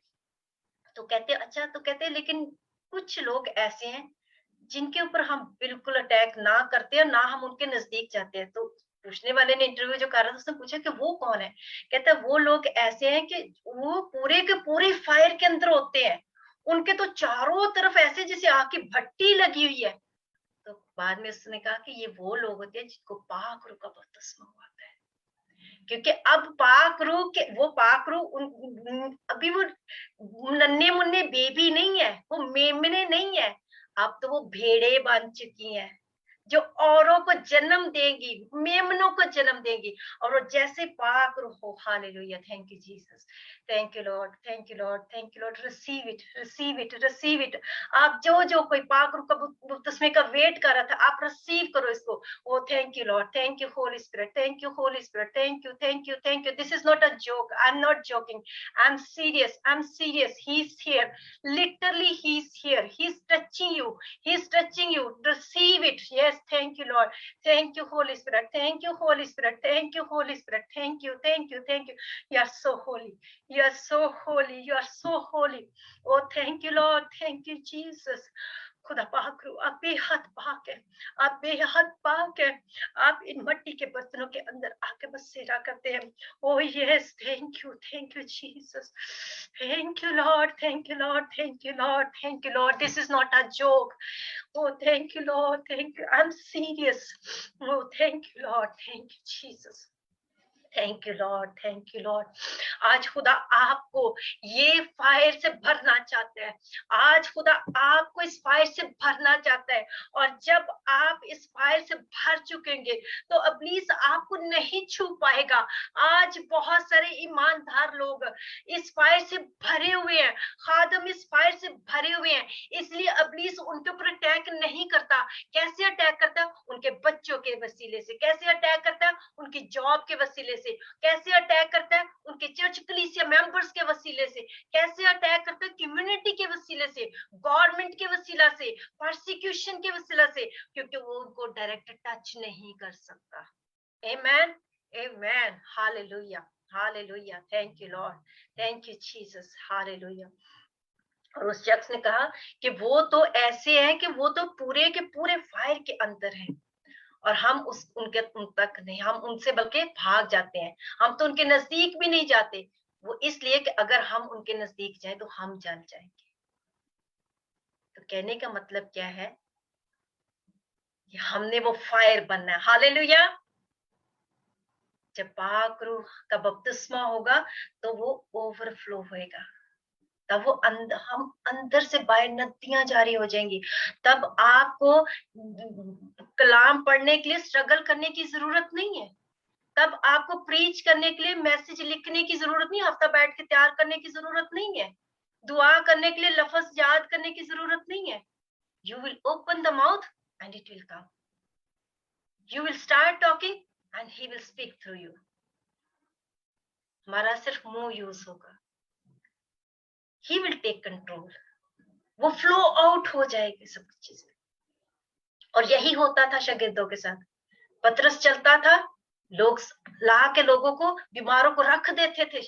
तो कहते हैं अच्छा, तो कहते हैं लेकिन कुछ लोग ऐसे हैं जिनके ऊपर हम बिल्कुल अटैक ना करते हैं, ना हम उनके नजदीक जाते हैं। तो पूछने वाले ने, इंटरव्यू जो कर रहा था, उसने पूछा कि वो कौन है। कहता है वो लोग ऐसे हैं कि वो पूरे के पूरे फायर के अंदर होते हैं, उनके तो चारों तरफ ऐसे जैसे आग की भट्टी लगी हुई है। तो बाद में उसने कहा कि ये वो लोग होते हैं जिनको पाक रूह का बपतिस्मा हुआ है। क्योंकि अब पाक रूह के, वो पाक रूह अभी वो नन्हे मुन्ने बेबी नहीं है, वो मेमने नहीं है, अब तो वो भेड़े बन चुकी हैं जो औरों को जन्म देंगी, मेमनों को जन्म देंगी, और वो जैसे पाक रूह हो। Hallelujah, thank you Jesus, thank you Lord, thank you Lord, thank you Lord. Receive it, receive it, receive it. आप जो जो कोई पाक रूह का बपतिस्मे का वेट कर रहा था, आप रिसीव करो इसको। Oh thank you Lord, thank you Holy Spirit, thank you Holy Spirit, thank you, thank you, thank you. This is not a joke, I am not joking, I am serious, I am serious. He is here, literally he is here, he is touching you, he is touching you. Receive it. Yes, thank you Lord, thank you Holy Spirit, thank you Holy Spirit, thank you Holy Spirit, thank you, thank you, thank you. You are so holy, you are so holy, you are so holy. Oh thank you Lord, thank you Jesus. खुदा पाक रू, आप बेहद पाक है, आप बेहद पाक है। आप इन मट्टी के बर्तनों के अंदर आके बस सेवा करते हैं। ओ yes, thank you Jesus, thank you Lord, thank you Lord, thank you Lord, thank you Lord. This is not a joke. Oh, thank you, Lord. Thank you. I'm serious. Oh, thank you, Lord. Thank you, Jesus. Thank you Lord, thank you Lord. आज खुदा आपको ये fire से भरना चाहता है, आज खुदा आपको इस फायर से भरना चाहता है। और जब आप इस फायर से भर चुकेंगे तो इब्लीस आपको नहीं छू पाएगा। आज बहुत सारे ईमानदार लोग इस फायर से भरे हुए हैं, खादम इस फायर से भरे हुए हैं, इसलिए इब्लीस उनके ऊपर अटैक नहीं करता। कैसे अटैक करता है? उनके बच्चों के वसीले से। कैसे अटैक करता है? उनकी जॉब के वसीले से। कैसे अटैक करता है? उनके चर्च कलीसिया मेंबर्स के वसीले से। कैसे अटैक करता है? कम्युनिटी के वसीले से, गवर्नमेंट के वसीला से, प्रोसिक्यूशन के वसीला से, क्योंकि वो उनको डायरेक्ट टच नहीं कर सकता। Amen, amen, hallelujah, hallelujah, thank you Lord, thank you Jesus, hallelujah. और उस शख्स ने कहा कि वो तो ऐसे हैं कि वो तो पूरे के पूरे फायर के अंदर हैं, और हम उन तक नहीं, हम उनसे बल्कि भाग जाते हैं, हम तो उनके नजदीक भी नहीं जाते। वो इसलिए कि अगर हम उनके नजदीक जाए तो हम जल जाएंगे। तो कहने का मतलब क्या है कि हमने वो फायर बनना है। हालेलुया। जब पाक रूह का बपतिस्मा होगा तो वो ओवरफ्लो होएगा, तब वो हम अंदर से बाहर नदियां जारी हो जाएंगी। तब आपको कलाम पढ़ने के लिए स्ट्रगल करने की जरूरत नहीं है। तब आपको प्रीच करने के लिए मैसेज लिखने की जरूरत नहीं, हफ्ता बैठ के तैयार करने की जरूरत नहीं है, दुआ करने के लिए लफ्ज याद करने की जरूरत नहीं है। You will open the mouth and it will come, you will start talking and he will speak through you. हमारा सिर्फ मुंह यूज होगा, ही विल टेक कंट्रोल, वो फ्लो आउट हो जाएगी सब चीजें। और यही होता था शागिर्दों के साथ। पतरस चलता था, लोग ला के लोगों को, बीमारों को रख देते थे,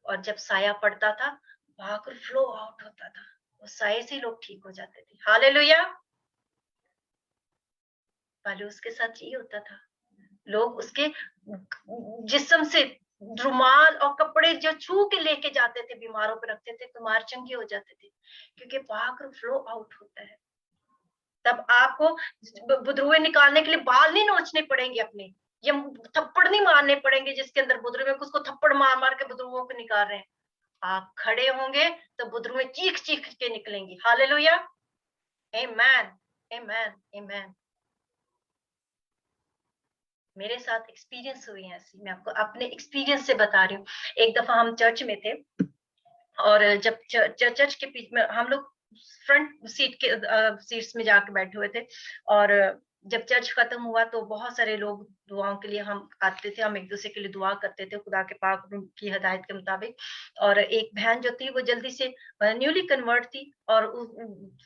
और जब साया पड़ता था भाग फ्लो आउट होता था, वो साये से लोग ठीक हो जाते थे। हालेलुया। पौलुस के साथ ये होता था, लोग उसके जिस्म से रुमाल और कपड़े जो छू के लेके जाते थे, बीमारों पे रखते थे, बीमार चंगे हो जाते थे, क्योंकि भाग फ्लो आउट होता है। तब आपको बुदरुए निकालने के लिए बाल नहीं नोचने पड़ेंगे अपने, ये थप्पड़ नहीं मारने पड़ेंगे जिसके अंदर बुदरुए, उसको थप्पड़ मार मार के बुदरुओं को निकाल रहे हैं। आप खड़े होंगे तो बुदरुए चीख चीख के निकलेंगी। हालेलुया, आमेन, आमेन, आमेन। मेरे साथ एक्सपीरियंस हुई है ऐसी, मैं आपको अपने एक्सपीरियंस से बता रही हूँ। एक दफा हम चर्च में थे, और जब चर्च के बीच में हम लोग फ्रंट सीट के सीट्स में जाके बैठे हुए थे, और जब चर्च खत्म हुआ तो बहुत सारे लोग दुआओं के लिए हम आते थे, हम एक दूसरे के लिए दुआ करते थे खुदा के पाक की हिदायत के मुताबिक। और एक बहन जो थी वो जल्दी से न्यूली कन्वर्ट थी, और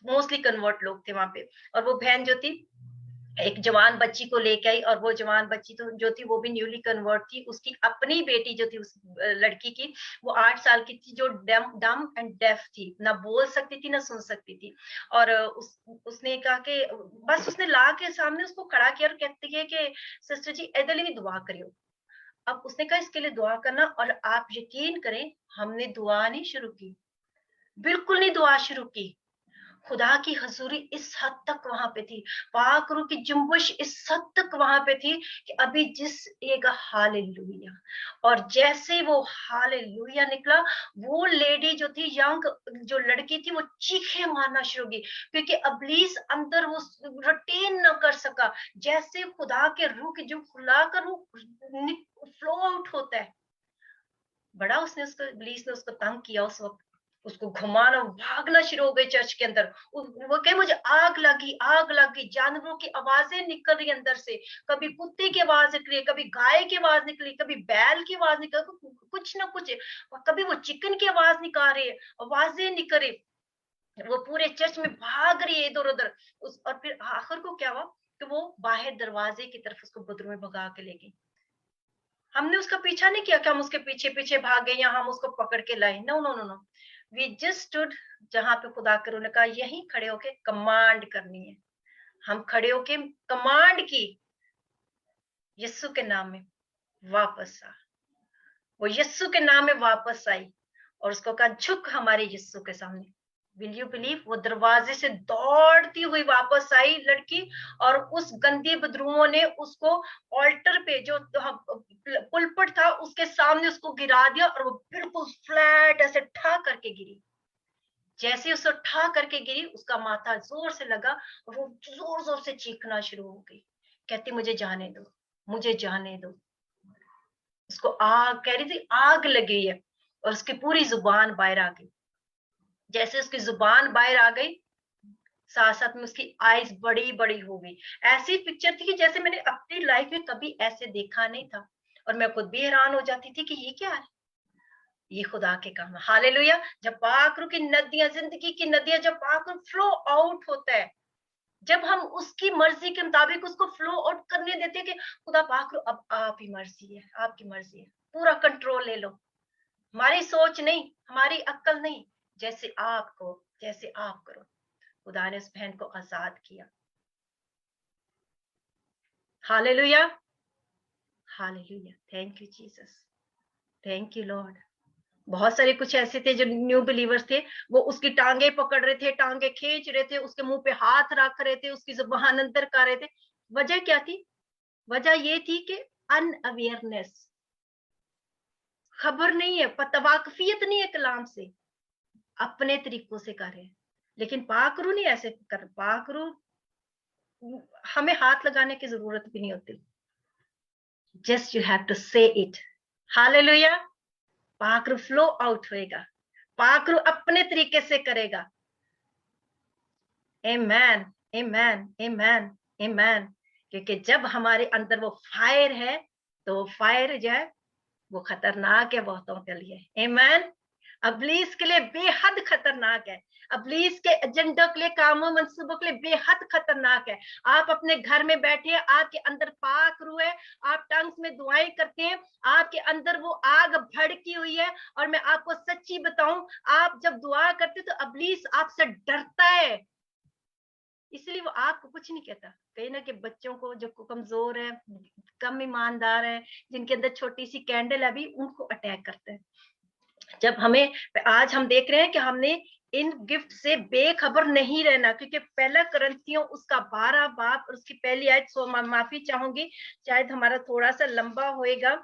मोस्टली कन्वर्ट लोग थे वहां पे, और वो बहन जो थी एक जवान बच्ची को लेके आई, और वो जवान बच्ची तो जो थी वो भी न्यूली कन्वर्ट थी। उसकी अपनी बेटी जो थी उस लड़की की, वो 8 साल की थी, जो डम एंड डेफ थी, ना बोल सकती थी ना सुन सकती थी। और उसने कहा कि बस उसने ला के सामने उसको खड़ा किया और कहती है कि सिस्टर जी इधर भी दुआ करियो। अब उसने कहा इसके लिए दुआ करना, और आप यकीन करें हमने दुआ नहीं शुरू की, बिल्कुल नहीं दुआ शुरू की। खुदा की हजूरी इस हद तक वहां पे थी, पाक रूह की जुम्बिश इस हद तक वहां पे थी कि अभी जिस एक हालेलुया, और जैसे वो हालेलुया निकला, वो लेडी जो थी, यंग जो लड़की थी, वो चीखे मारना शुरू की, क्योंकि अबलीस अंदर वो रिटेन न कर सका। जैसे खुदा के रूह की जो खुला कर वो फ्लो आउट होता है, बड़ा उसने उसको, इब्लीस ने उसको तंग किया उस वक्त, उसको घुमाना, भागना शुरू हो गए चर्च के अंदर। वो कहे मुझे आग लगी, आग लगी, जानवरों की आवाजें निकल रही अंदर से, कभी कुत्ते की आवाज निकली, कभी गाय की आवाज निकली, कभी बैल की आवाज निकली, कुछ ना कुछ, कभी वो चिकन की आवाज निकाल रही है, आवाजें निकल रही, वो पूरे चर्च में भाग रही है इधर उधर। उस और फिर आखिर को क्या हुआ कि वो बाहर दरवाजे की तरफ उसको बदरू में भगा के ले गई। हमने उसका पीछा नहीं किया कि हम उसके पीछे पीछे भागे या हम उसको पकड़ के लाए, no no no no, we just stood जहां पे खुदा के रूह ने कहा यहीं खड़े होके कमांड करनी है। हम खड़े होके कमांड की, यीशु के नाम में वापस आ। वो यीशु के नाम में वापस आई और उसको कहा झुक हमारे यीशु के सामने। विल यू बिलीव, वो दरवाजे से दौड़ती हुई वापस आई लड़की, और उस गंदी बदरूओं ने उसको ऑल्टर पे जो पुलपट था उसके सामने उसको गिरा दिया, और वो बिल्कुल फ्लैट ऐसे ठा करके गिरी। जैसे उसे ठा करके गिरी, उसका माथा जोर से लगा और वो जोर जोर से चीखना शुरू हो गई, कहती मुझे जाने दो, मुझे जाने दो। उसको आग, कह रही थी आग लगी है, और उसकी पूरी जुबान बाहर आ गई। जैसे उसकी जुबान बाहर आ गई, साथ साथ में उसकी आईज बड़ी बड़ी हो गई। ऐसी पिक्चर थी कि जैसे मैंने अपनी लाइफ में कभी ऐसे देखा नहीं था, और मैं खुद भी हैरान हो जाती थी कि ये क्या है, ये खुदा के काम है। हालेलुया। जब पाक रूह की नदियां, जिंदगी की नदियां, जब पाक रूह फ्लो आउट होता है, जब हम उसकी मर्जी के मुताबिक उसको फ्लो आउट करने देते हैं कि खुदा पाक रूह अब आप ही मर्जी है, आपकी मर्जी है, पूरा कंट्रोल ले लो, हमारी सोच नहीं, हमारी अक्ल नहीं, जैसे आपको, जैसे आप करो। खुदा ने उस बहन को आजाद किया। Hallelujah, hallelujah, thank you Jesus, thank you Lord. बहुत सारे कुछ ऐसे थे जो न्यू बिलीवर्स थे, वो उसकी टांगे पकड़ रहे थे, टांगे खींच रहे थे, उसके मुंह पे हाथ रख रहे थे, उसकी जुबान अंदर कर रहे थे। वजह क्या थी? वजह ये थी कि अनअवेयरनेस, खबर नहीं है, पता, वाकफियत नहीं है कलाम से, अपने तरीकों से कर रहे हैं। लेकिन पाकरू नहीं ऐसे कर, पाकरू हमें हाथ लगाने की जरूरत भी नहीं होती, जस्ट यू हैव टू से इट। हालेलुया। पाकरू फ्लो आउट होएगा, पाकरू अपने तरीके से करेगा। आमेन, आमेन, आमेन, आमेन। क्योंकि जब हमारे अंदर वो फायर है, तो वो फायर जो है वो खतरनाक है बहुतों के लिए। आमेन। अबलीस के लिए बेहद खतरनाक है, अबलीस के एजेंडा के लिए, कामों मंसूबों के लिए बेहद खतरनाक है। आप अपने घर में बैठे, आपके अंदर पाक रूह है, आप टंग्स में दुआएं करते हैं, आपके अंदर वो आग भड़की हुई है। और मैं आपको सच्ची बताऊं, आप जब दुआ करते तो अबलीस आपसे डरता है, इसलिए वो आपको कुछ नहीं कहता। कहीं ना कि बच्चों को जो कमजोर है, कम ईमानदार है, जिनके अंदर छोटी सी कैंडल है, अभी उनको अटैक करते हैं। जब हमें, आज हम देख रहे हैं कि हमने इन गिफ्ट से बेखबर नहीं रहना, क्योंकि पहला करंथियों उसका 12 बाब और उसकी पहली आयत, सो माफी चाहूंगी शायद हमारा थोड़ा सा लंबा होएगा,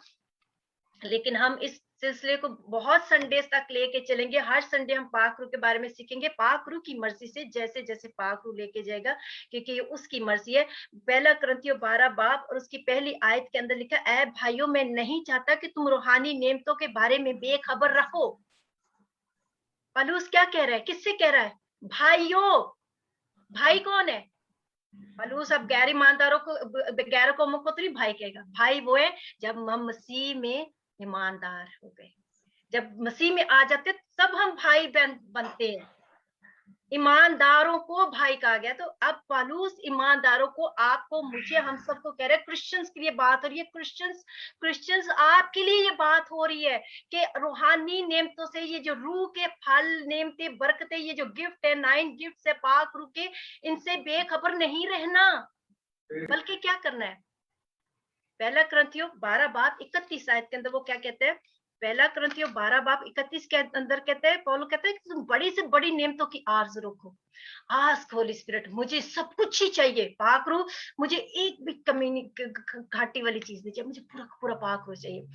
लेकिन हम इस सिलसिले को बहुत संडे तक लेके चलेंगे। हर संडे हम पाकरू के बारे में सीखेंगे, पाकरू की मर्जी से, जैसे जैसे पाकरू लेके जाएगा, क्योंकि ये उसकी मर्जी है। पहला करंथियों 12 बाब और उसकी पहली आयत के अंदर लिखा, ऐ भाइयों मैं नहीं चाहता कि तुम रूहानी नेमतों के बारे में बेखबर रहो। पलूस क्या कह रहा है, किससे कह रहा है? भाइयों। भाई कौन है? पलूस अब गैर ईमानदारों को, गैर कौमों को तो नहीं भाई कहेगा, भाई वो है जब हम मसीह में ईमानदार हो गए, जब मसीह में आ जाते सब हम भाई बहन बनते हैं। ईमानदारों को भाई कहा गया। तो अब पौलुस ईमानदारों को, आपको, मुझे, हम सबको कह रहे हैं, क्रिश्चियंस के लिए बात हो रही है। क्रिश्चियंस, क्रिश्चियंस आपके लिए ये बात हो रही है कि रूहानी नेमतों से, ये जो रूह के फल, नेमते, बरकते, ये जो गिफ्ट है, 9 गिफ्ट है पाक रूह के, इनसे बेखबर नहीं रहना, बल्कि क्या करना है? पहला करंथियों 12 बाब 31 आयत के अंदर वो क्या कहते हैं? पहला कुरिन्थियों 12:31 के अंदर कहते हैं, पौलुस कहते हैं कि तुम बड़ी से बड़ी नेमतों की आरज़ू रखो। आस्क होली स्पिरिट, मुझे सब कुछ ही चाहिए, पाक रूह, मुझे एक भी कमी नहीं, घाटी वाली चीज नहीं चाहिए, मुझे पूरा पूरा पाक रूह चाहिए।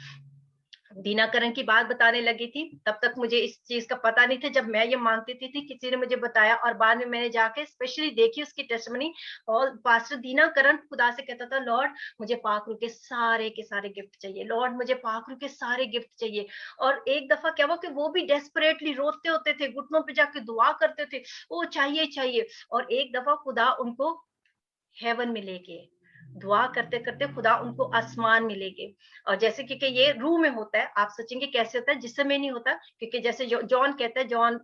दीनाकरण की बात बताने लगी थी, तब तक मुझे इस चीज का पता नहीं था। जब मैं ये मांगती थी किसी ने मुझे बताया, और बाद में मैंने जाके स्पेशली देखी उसकी टेस्टिमनी, और पास्टर दीनाकरण खुदा से कहता था, लॉर्ड मुझे पाक रूह के सारे गिफ्ट चाहिए, लॉर्ड मुझे पाक रूह के सारे गिफ्ट चाहिए। और एक दफा क्या हुआ कि वो भी डेस्परेटली रोते होते थे, घुटनों पे जाके दुआ करते थे, वो चाहिए चाहिए। और एक दफा खुदा उनको हेवन में लेके, दुआ करते करते खुदा उनको आसमान में ले गए। और जैसे क्योंकि ये रूह में होता है, आप सोचेंगे कैसे होता है, जिसम में नहीं होता, क्योंकि जैसे जॉन कहता है, जॉन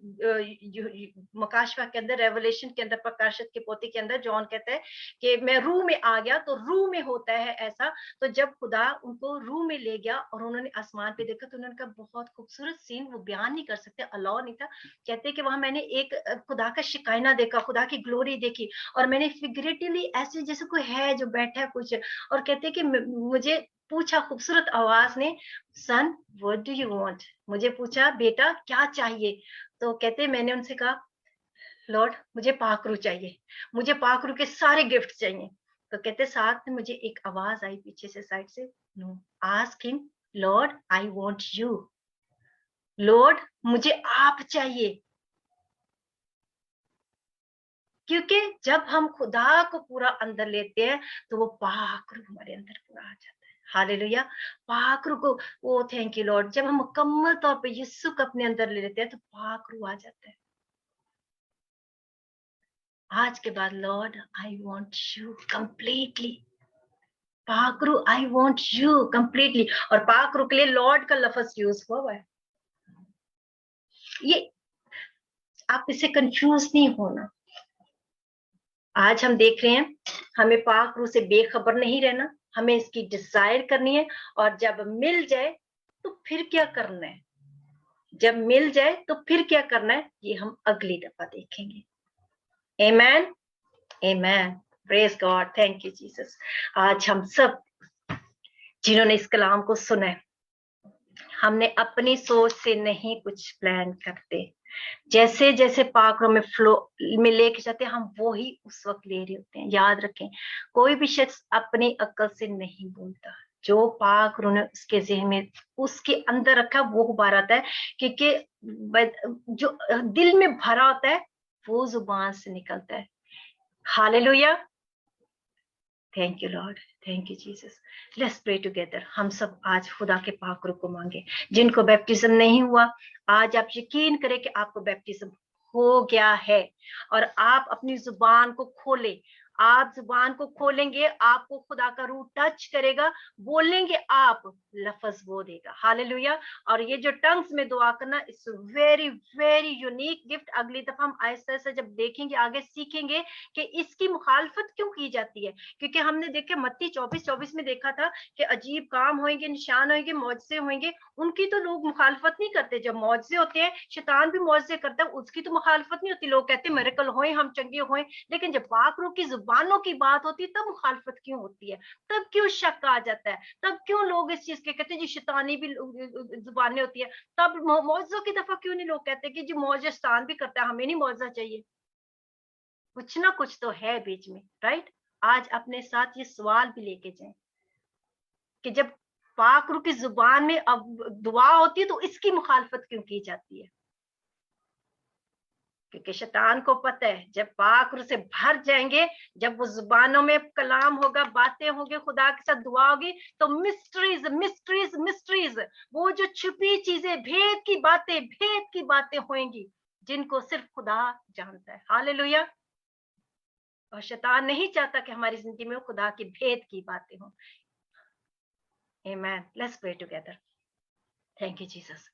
मकाशवा के अंदर, रेवलेशन के अंदर, प्रकाशित की पोथी के अंदर जॉन कहता है कि मैं रूह में आ गया, तो रूह में होता है ऐसा। तो जब खुदा उनको रूह में ले गया और उन्होंने आसमान पे देखा, तो उन्होंने कहा बहुत खूबसूरत सीन, वो बयान नहीं कर सकते, अलाउ नहीं था। कहते कि वहां मैंने एक खुदा का शिकायना देखा, खुदा की ग्लोरी देखी, और मैंने फिगरेटिवली ऐसे जैसे कोई है जो बैठा है कुछ, और कहते कि मुझे पूछा खूबसूरत आवाज ने, सन व्हाट डू यू वांट, मुझे पूछा बेटा क्या चाहिए। तो कहते मैंने उनसे कहा, लॉर्ड मुझे पाक रूह चाहिए, मुझे पाक रूह के सारे गिफ्ट चाहिए। तो कहते साथ में मुझे एक आवाज आई पीछे से, साइड से, know ask him, Lord I want you, Lord मुझे आप चाहिए। क्योंकि जब हम खुदा को पूरा अंदर लेते हैं, तो वो पाक रूह हमारे अंदर पूरा आ जाता है। हालेलुया, पाक रूह को, ओ थैंक यू लॉर्ड, जब हम मुकम्मल तौर पे यीशु को अपने अंदर ले लेते हैं, तो पाक रूह आ जाता है। आज के बाद Lord I want you completely, पाक रूह आई वांट यू कंप्लीटली। और पाक रूह के लिए लॉर्ड का लफ्ज यूज हुआ है। ये आप इससे कंफ्यूज नहीं होना। आज हम देख रहे हैं, हमें पाक रूह से बेखबर नहीं रहना, हमें इसकी डिजायर करनी है। और जब मिल जाए तो फिर क्या करना है, जब मिल जाए तो फिर क्या करना है, ये हम अगली दफा देखेंगे। Amen, amen, praise God, thank you Jesus. आज हम सब जिन्होंने इस कलाम को सुना है, हमने अपनी सोच से नहीं कुछ प्लान करते, जैसे जैसे पाक रूह में फ्लो में लेके जाते हैं, हम वो ही उस वक्त ले रहे होते हैं। याद रखें, कोई भी शख्स अपनी अक्ल से नहीं बोलता, जो पाक रूह ने उसके ज़हन में, उसके अंदर रखा, वो बाहर आता है। क्योंकि जो दिल में भरा होता है, वो जुबान से निकलता है। Hallelujah, thank you Lord, thank you Jesus. Let's pray together. हम सब आज खुदा के पाक रूह को मांगे। जिनको बैप्टिज्म नहीं हुआ, आज आप यकीन करें कि आपको बैप्टिज्म हो गया है, और आप अपनी जुबान को खोले। आप जुबान को खोलेंगे, आपको खुदा का रूह टच करेगा, बोलेंगे आप, लफ्ज वो देगा। हालेलुया। और ये जो टंग्स में दुआ करना, it's very very unique gift. अगली दफा हम आहिस्ता आहिस्ता जब देखेंगे, आगे सीखेंगे कि इसकी मुखालफत क्यों की जाती है। क्योंकि हमने देखे मत्ती 24:24 में देखा था कि अजीब काम होंगे, निशान होंगे, मौजज़े होंगे, उनकी तो लोग मुखालफत नहीं करते। जब मौजज़े होते हैं, शैतान भी मौजज़े करता है, उसकी तो मुखालफत नहीं होती। लोग कहते हैं मिरेकल होए, हम चंगे होए। लेकिन जब पाक रूह की जुबानों की बात होती है, तब मुखालफत क्यों होती है, तब क्यों शक आ जाता है, तब क्यों लोग इस चीज के कहते हैं जी शैतानी भी जुबानें होती है। तब मौजज़ों की दफा क्यों नहीं लोग कहते कि जी मौजज़ शैतान भी करता है, हमें नहीं मुआवजा चाहिए। कुछ ना कुछ तो है बीच में, राइट। आज अपने साथ ये सवाल भी लेके जाएं कि जब पाक रूह की जुबान में अब दुआ होती है, तो इसकी मुखालफत क्यों की जाती है। क्योंकि शैतान को पता है, जब पाक रूह से भर जाएंगे, जब वो जुबानों में कलाम होगा, बातें होंगी, खुदा के साथ दुआ होगी, तो मिस्ट्रीज मिस्ट्रीज मिस्ट्रीज, वो जो छुपी चीजें, भेद की बातें होंगी, जिनको सिर्फ खुदा जानता है। हालेलुया। और शैतान नहीं चाहता कि हमारी जिंदगी में खुदा की भेद की बातें हो। Amen. Let's pray together. Thank you Jesus,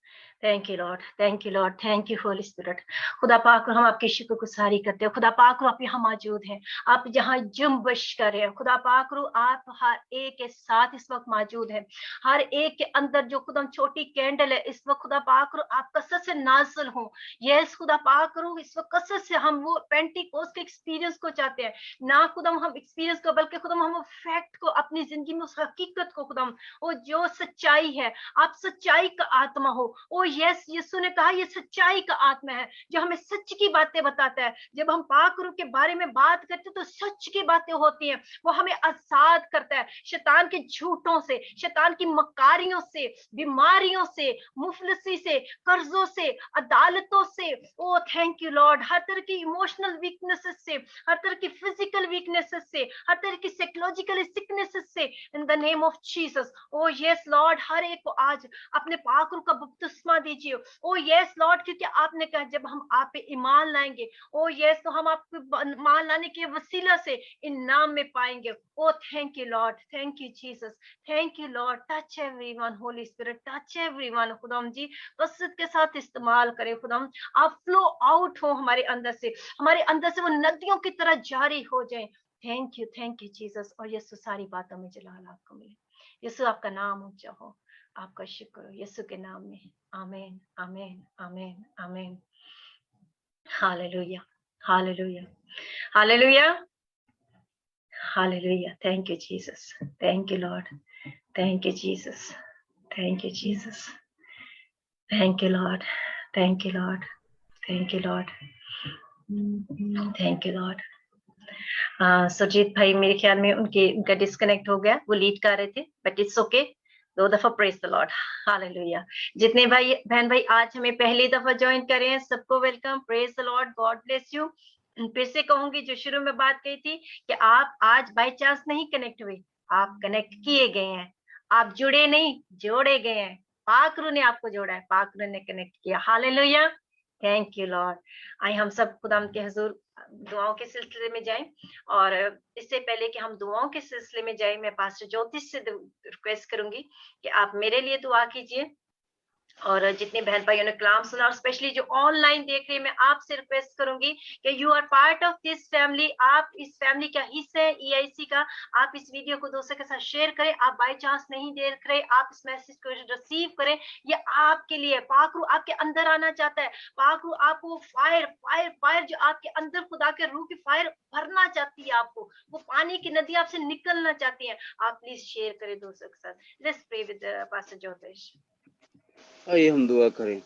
thank you Lord, thank you Lord, thank you Holy Spirit. खुदा पाक हम आपके शुक्र गुजारी करते हैं। खुदा पाक आप यहाँ मौजूद हैं, आप जहाँ जुम्बश कर रहे हैं। खुदा पाक आप हर एक के साथ इस वक्त मौजूद हैं, हर एक के अंदर जो खुदा छोटी कैंडल है इस वक्त, खुदा पाक आप कसरत से नाज़िल हो। यस खुदा पाक इस वक्त कसरत से हम वो पेंटिकोस्ट के एक्सपीरियंस को चाहते हैं, ना खुदा हम एक्सपीरियंस को, बल्कि खुदा हम फैक्ट को अपनी जिंदगी में उस हकीकत को खुदाम, वो जो सच्चाई है, आप सच्चाई का आत्मा हो। ओ यस, यीशु ने कहा ये सच्चाई का आत्मा है जो हमें सच की बातें बताता है। जब हम पाक रूह के बारे में बात करते तो सच की बातें होती हैं, वो हमें आजाद करता है शैतान के झूठों से, शैतान की मकारियों से, बीमारियों से, मुफलसी से, कर्जों से, अदालतों से। ओ थैंक यू लॉर्ड, हर तरह की इमोशनल वीकनेसेस से, हर तरह की फिजिकल वीकनेसेस से, हर तरह की साइकोलॉजिकल सिकनेसेस से, in the name of Jesus. Oh yes Lord, हर एक को आज अपने पाक रूह का बपतिस्मा दीजिए। ओ यस लॉर्ड, क्योंकि आपने कहा जब हम आप पे ईमान लाएंगे, ओ यस, तो हम आपको ईमान लाने के वसीला से इन नाम में पाएंगे। Oh thank you Lord, thank you Jesus, thank you Lord. Touch everyone, Holy Spirit touch everyone. खुदाम जी वसत के साथ इस्तेमाल करें खुदाम, आप फ्लो आउट हो हमारे अंदर से, हमारे अंदर से वो नदियों की तरह जारी हो जाए। Thank you Jesus. और यीशु सारी बातों में जलाल आपको मिले, यीशु आपका नाम ऊंचा हो, आपका शुक्र हो यीशु के नाम में। आमीन, आमीन, आमीन, आमीन। Hallelujah, hallelujah, hallelujah, hallelujah. Thank you Jesus, thank you Lord, thank you Jesus, thank you Jesus, thank you Lord, thank you Lord, thank you Lord, thank you Lord. Surjit भाई मेरे ख्याल में उनका डिस्कनेक्ट हो गया, वो लीड कर रहे थे, बट इट्स ओके। 2 दफा प्रेज द लॉर्ड, हालेलुया। जितने भाई बहन भाई आज हमें पहली दफा ज्वाइन कर रहे हैं, सबको welcome, praise the Lord, God bless you. फिर से कहूंगी जो शुरू में बात कही थी कि आप आज बाय चांस नहीं कनेक्ट हुए, आप कनेक्ट किए गए हैं, आप जुड़े नहीं, जोड़े गए हैं। पाक रूह ने आपको जोड़ा है, पाक रूह ने कनेक्ट किया। Hallelujah, thank you Lord. आइए हम सब खुदाम के हुजूर दुआओं के सिलसिले में जाएं। और इससे पहले कि हम दुआओं के सिलसिले में जाएं, मैं पास्टर ज्योतिष से रिक्वेस्ट करूंगी कि आप मेरे लिए दुआ कीजिए। और जितने बहन भाइयों ने कलाम सुना, और स्पेशली जो ऑनलाइन देख रहे हैं, मैं आपसे रिक्वेस्ट करूंगी कि you are part of this family, आप इस फैमिली का हिस्सा है EIC का। आप इस वीडियो को दोस्तों के साथ शेयर करें। आप बाय चांस नहीं देख रहे, आप इस मैसेज को रिसीव करें, ये आपके लिए। पाक रूह आपके अंदर आना चाहता है, पाक रूह आपको फायर फायर फायर जो आपके अंदर खुदा के रूह की फायर भरना चाहती है, आपको वो पानी की नदी आपसे निकलना चाहती है। आप प्लीज शेयर करें दोस्तों के साथ। लेट्स प्रे विद पास्टर ज्योतिष। आइए हम दुआ करें।